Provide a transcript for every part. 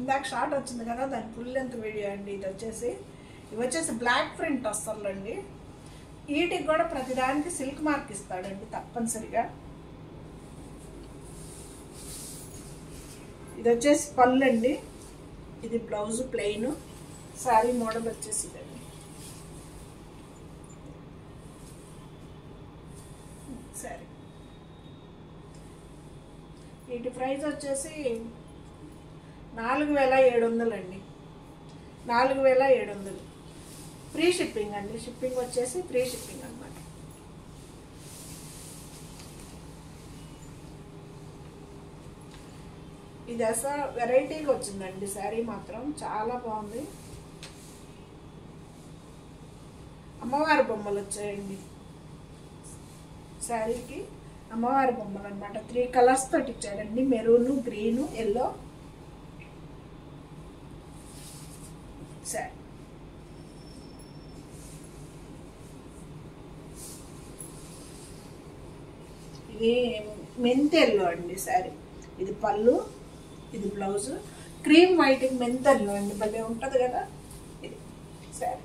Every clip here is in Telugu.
ఇందాక షార్ట్ వచ్చింది కదా, దాని ఫుల్ లెంత్ వీడియో అండి. ఇవి వచ్చేసి బ్లాక్ ప్రింట్ వస్తాలండి. వీటికి కూడా ప్రతిదానికి సిల్క్ మార్క్ ఇస్తాడండి తప్పనిసరిగా. ఇది వచ్చేసి పళ్ళు అండి, ఇది బ్లౌజ్ ప్లెయిన్, శారీ మోడల్ వచ్చేసి ఇదండి. శారీ వీటి ప్రైస్ వచ్చేసి 4700 అండి. 4700 ఫ్రీ షిప్పింగ్ అండి. షిప్పింగ్ వచ్చేసి ఫ్రీ షిప్పింగ్ అన్నమాట. ఇది అసలు వెరైటీగా వచ్చిందండి. శారీ మాత్రం చాలా బాగుంది. అమ్మవారి బొమ్మలు వచ్చాయండి శారీకి. అమ్మవారి బొమ్మలు అనమాట. 3 కలర్స్ తోటి ఇచ్చాడండి, మెరూన్, గ్రీన్, ఎల్లో. శారీ ఇది మెంతి ఎల్లో అండి శారీ. ఇది పళ్ళు, ఇది బ్లౌజ్. క్రీమ్ వైట్ మెంతి ఎల్లో అండి, భలే ఉంటుంది కదా ఇది శారీ.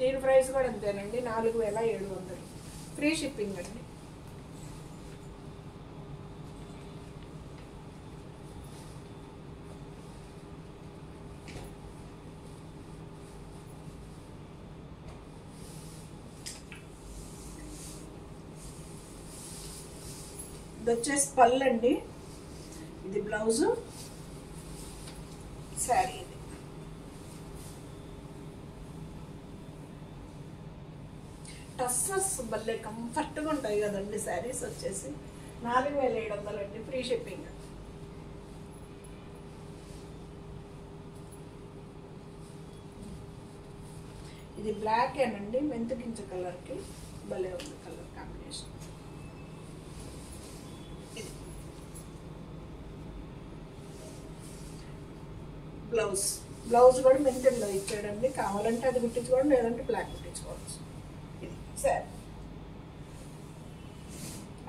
దీని ప్రైస్ కూడా అంతేనండి, 4700 ఫ్రీ షిప్పింగ్ అండి. ఇది వచ్చేసి పళ్ళు అండి, ఇది బ్లౌజు, శారీ. ఇది టస్సర్స్ భలే కంఫర్ట్గా ఉంటాయి కదండి శారీస్. వచ్చేసి 4700 అండి, ఫ్రీ షిప్పింగ్. ఇది బ్లాక్ ఏనండి, మెంతిగించ కలర్కి భలే ఉంది కలర్ కాంబినేషన్. బ్లౌజ్ కూడా మెంతిలో ఇచ్చాడండి. కావాలంటే అది కుట్టించుకోండి, లేదంటే బ్లాక్ కుట్టించుకోవచ్చు. ఇది శారీ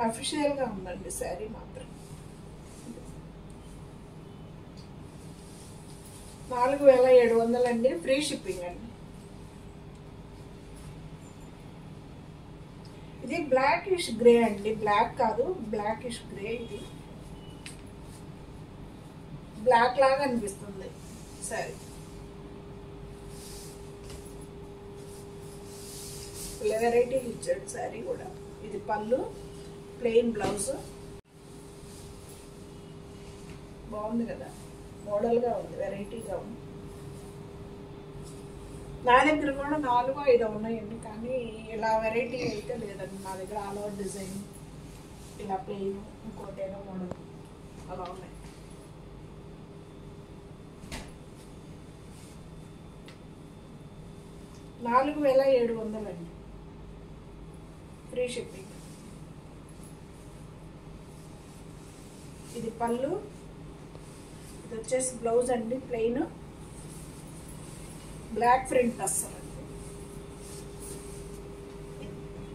అఫీషియల్గా ఉందండి శారీ మాత్రం. 4700 అండి, ఫ్రీ షిప్పింగ్ అండి. ఇది బ్లాకిష్ గ్రే అండి, బ్లాక్ కాదు, బ్లాకిష్ గ్రే. ఇది బ్లాక్ లాగా అనిపిస్తుంది శారీ. వెరైటీ ఇచ్చాడు శారీ కూడా. ఇది పళ్ళు, ప్లెయిన్ బ్లౌజ్. బాగుంది కదా, మోడల్గా ఉంది, వెరైటీగా ఉంది. నా దగ్గర కూడా 4-5 ఉన్నాయండి, కానీ ఇలా వెరైటీ అయితే లేదండి నా దగ్గర. ఆల్ ఓవర్ డిజైన్, ఇలా ప్లెయిన్, ఇంకోటేనో మోడల్ అలా ఉన్నాయి. 4700 అండి, ఫ్రీ షిప్పింగ్. ఇది పళ్ళు, ఇది వచ్చేసి బ్లౌజ్ అండి, ప్లెయిన్, బ్లాక్ ప్రింట్ వస్తుందండి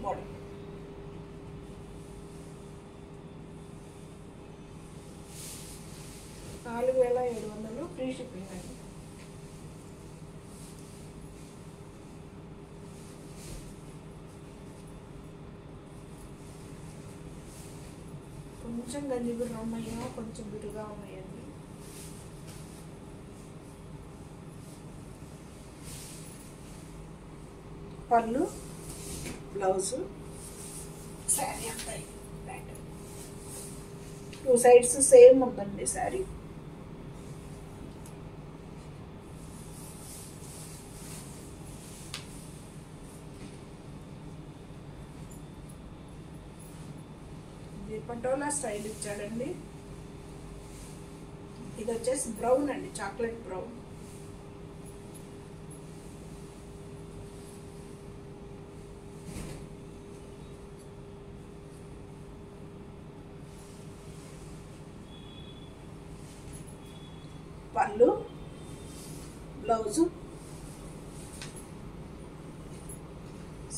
మోడల్. $4700 ఫ్రీ షిప్పింగ్ అండి. కొంచెం గంజిబిర్ర ఉన్నాయో, కొంచెం బిరుగా ఉన్నాయండి. పళ్ళు, బ్లౌజు, శారీ అంతా. 2 సైడ్స్ సేమ్ ఉందండి శారీ. ఇది పటోలా స్టైల్ ఇచ్చాడండి. ఇది వచ్చేసి బ్రౌన్ అండి, చాక్లెట్ బ్రౌన్. పళ్ళు, బ్లౌజు,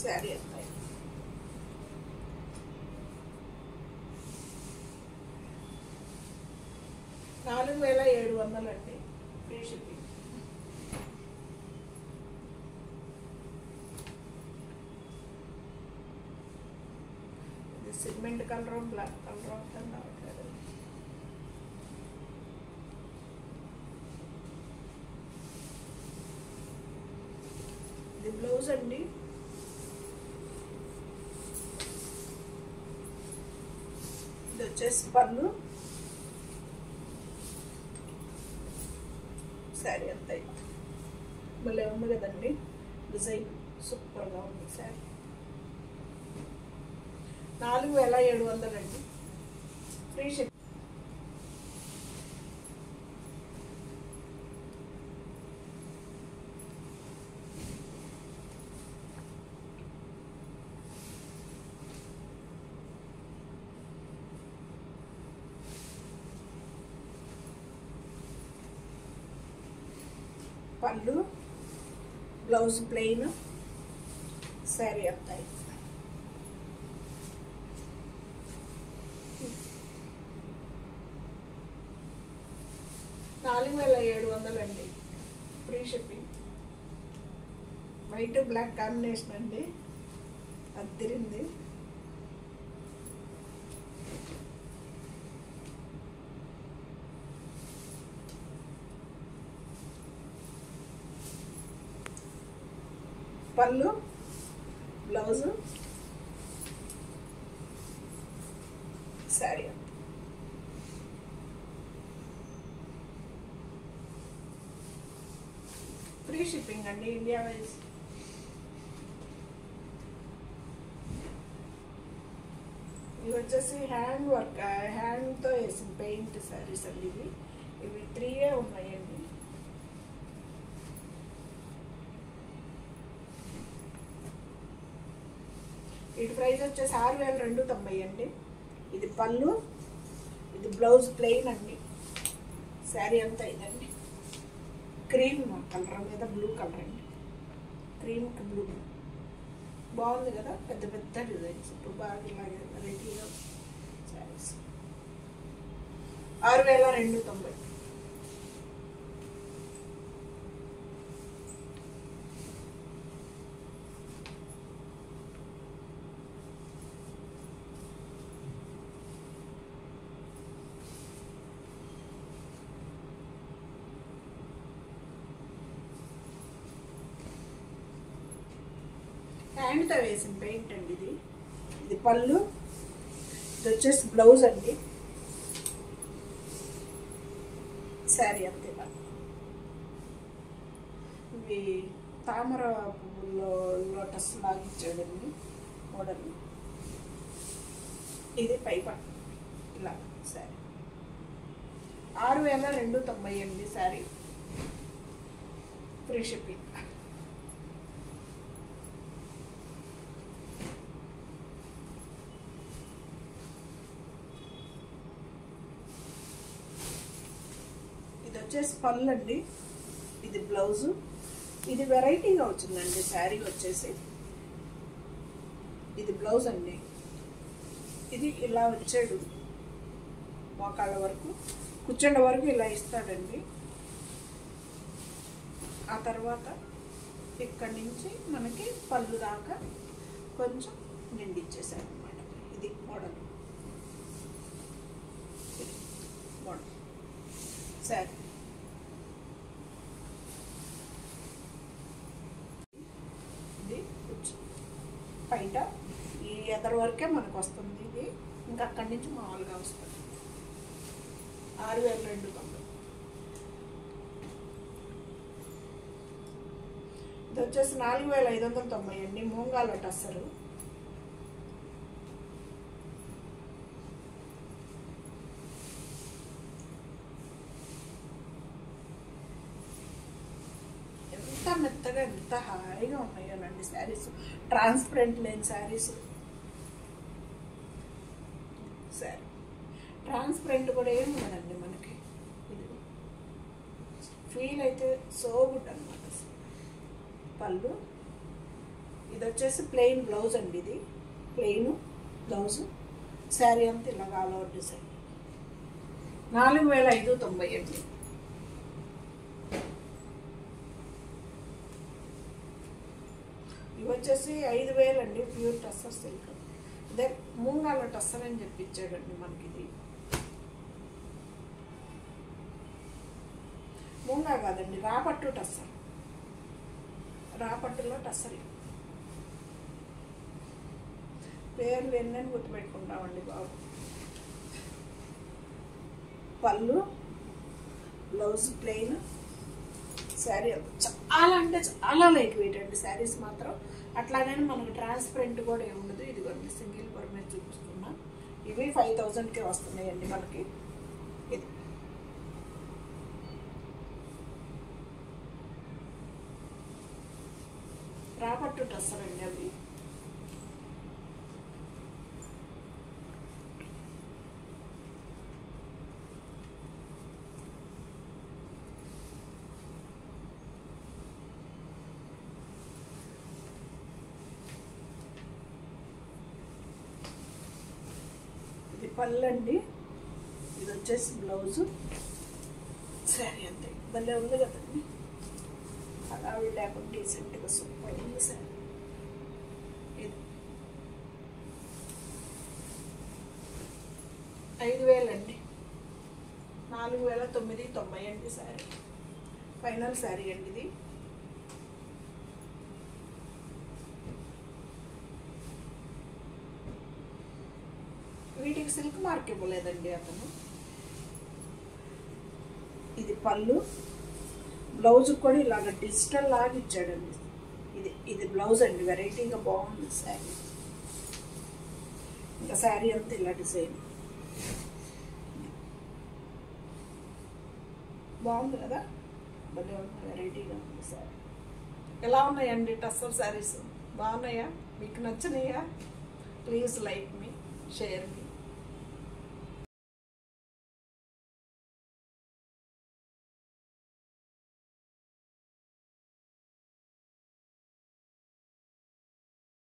శారీ అంతా. Free shipping. ఇది సిమెంట్ కలర్, బ్లాక్ కలర్ అర్థం రావట్లేదు. ఇది బ్లౌజ్ అండి. ఇది వచ్చేసి పళ్ళు. శారీ అంతా భలే ఉంది కదండి, డిజైన్ సూపర్గా ఉంది శారీ. 4700 అండి, ఫ్రీ షిప్. పళ్ళు, బ్లౌజ్ ప్లెయిన్, శారీ అంతా 4700 అండి, free shipping. White black combination అండి, అద్దరింది. పళ్ళు, బ్లౌజు, శారీ. ఫ్రీ షిప్పింగ్ అండి, ఇండియా వైజ్. ఇవి వచ్చేసి హ్యాండ్ వర్క్, హ్యాండ్తో వేసిన పెయింట్ శారీస్ అండి. ఇవి 3 ఉన్నాయండి. వీటి ప్రైస్ వచ్చేసి 6290 అండి. ఇది పళ్ళు, ఇది బ్లౌజ్ ప్లెయిన్ అండి, శారీ అంతా ఇదండి. క్రీమ్ కలర్ మీద బ్లూ కలర్ అండి, క్రీమ్కి బ్లూ బాగుంది కదా, పెద్ద పెద్ద డిజైన్స్. ఇప్పుడు బాగా ఇలాగే వెరైటీగా శారీస్. 6290. హ్యాండ్తో వేసిన పెయింట్ అండి ఇది. ఇది పళ్ళు, ఇది వచ్చేసి బ్లౌజ్ అండి, శారీ అంతే. ఇవి తామర పువ్వుల్లో లోటస్ లాగా ఇచ్చాడండి మోడల్. ఇది పైప ఇలా శారీ. 6290 అండి శారీ, ఫ్రీ షిప్పింగ్. ఇది వచ్చేసి పళ్ళు అండి, ఇది బ్లౌజు. ఇది వెరైటీగా వచ్చిందండి శారీ వచ్చేసి. ఇది బ్లౌజ్ అండి, ఇది ఇలా వచ్చాడు మోకాళ్ళ వరకు, కూర్చుండ వరకు ఇలా ఇస్తాడండి. ఆ తర్వాత ఇక్కడి నుంచి మనకి పళ్ళు దాకా కొంచెం నిండిచ్చేసాడు అన్నమాట. ఇది మోడల్, మోడల్ సరే. ఇది బయట ఈ ఎదరు వరకే మనకు వస్తుంది. ఇది ఇంకా అక్కడి నుంచి మామూలుగా వస్తుంది. 6290. ఇది వచ్చేసి 4590 అండి, మూంగాల టస్సరు. ఎంత మెత్తగా ఎంత హాయిగా ఉన్నాయోనండి శారీస్, ట్రాన్స్పరెంట్ లేని శారీస్. సరే, ట్రాన్స్పరెంట్ కూడా ఏమి ఉండదండి మనకి. ఇది ఫీల్ అయితే సో గుడ్ అనమాట. పళ్ళు, ఇది వచ్చేసి ప్లెయిన్ బ్లౌజ్ అండి, ఇది ప్లెయిన్ బ్లౌజు, శారీ అంతా ఇలాగ ఆల్ ఓవర్ డిజైన్. 4590 అండి. ఇవి వచ్చేసి 5,000 అండి, ప్యూర్ టస్సర్ సిల్క్. అదే మూంగాల టస్సర్ అని చెప్పి ఇచ్చాడండి మనకి. ఇది మూంగా కాదండి, రాపట్టు టస్సర్. రాపట్టులో టస్సర్. పేర్లు ఎన్నని గుర్తుపెట్టుకుంటామండి బాబు. పళ్ళు, బ్లౌజ్ ప్లెయిన్, శారీ చాలా అంటే చాలా లైట్ వెయిట్ అండి శారీస్ మాత్రం. అట్లాగని మనకు ట్రాన్స్పరెంట్ కూడా ఏముండదు. ఇదిగోండి సింగిల్ పర్ మీద చూపిస్తున్నా. ఇవి 5,000కే వస్తున్నాయండి మనకి. ఇది రాపట్టు టస్సర్ అండి అవి. ఇది పళ్ళు అండి, ఇది వచ్చేసి బ్లౌజు, శారీ అంతే. భలే ఉంది కదండి, అలా లేకుండా డీసెంట్గా సూపర్ ఉంది శారీ. ఇది 5,000 అండి, 4,990 అండి శారీ. ఫైనల్ శారీ అండి ఇది. వీటికి సిల్క్ మార్క్ ఇవ్వలేదండి అతను. ఇది పళ్ళు, బ్లౌజ్ కూడా ఇలాగ డిజిటల్ లాగా ఇచ్చాడండి. ఇది బ్లౌజ్ అండి, వెరైటీగా బాగుంది శారీ. ఇంకా శారీ అంతా ఇలా డిజైన్ బాగుంది కదా, భలే ఉంది, వెరైటీగా ఉంది శారీ. ఎలా ఉన్నాయండి టస్సర్ శారీస్? బాగున్నాయా? మీకు నచ్చినాయా? Please like me, share me.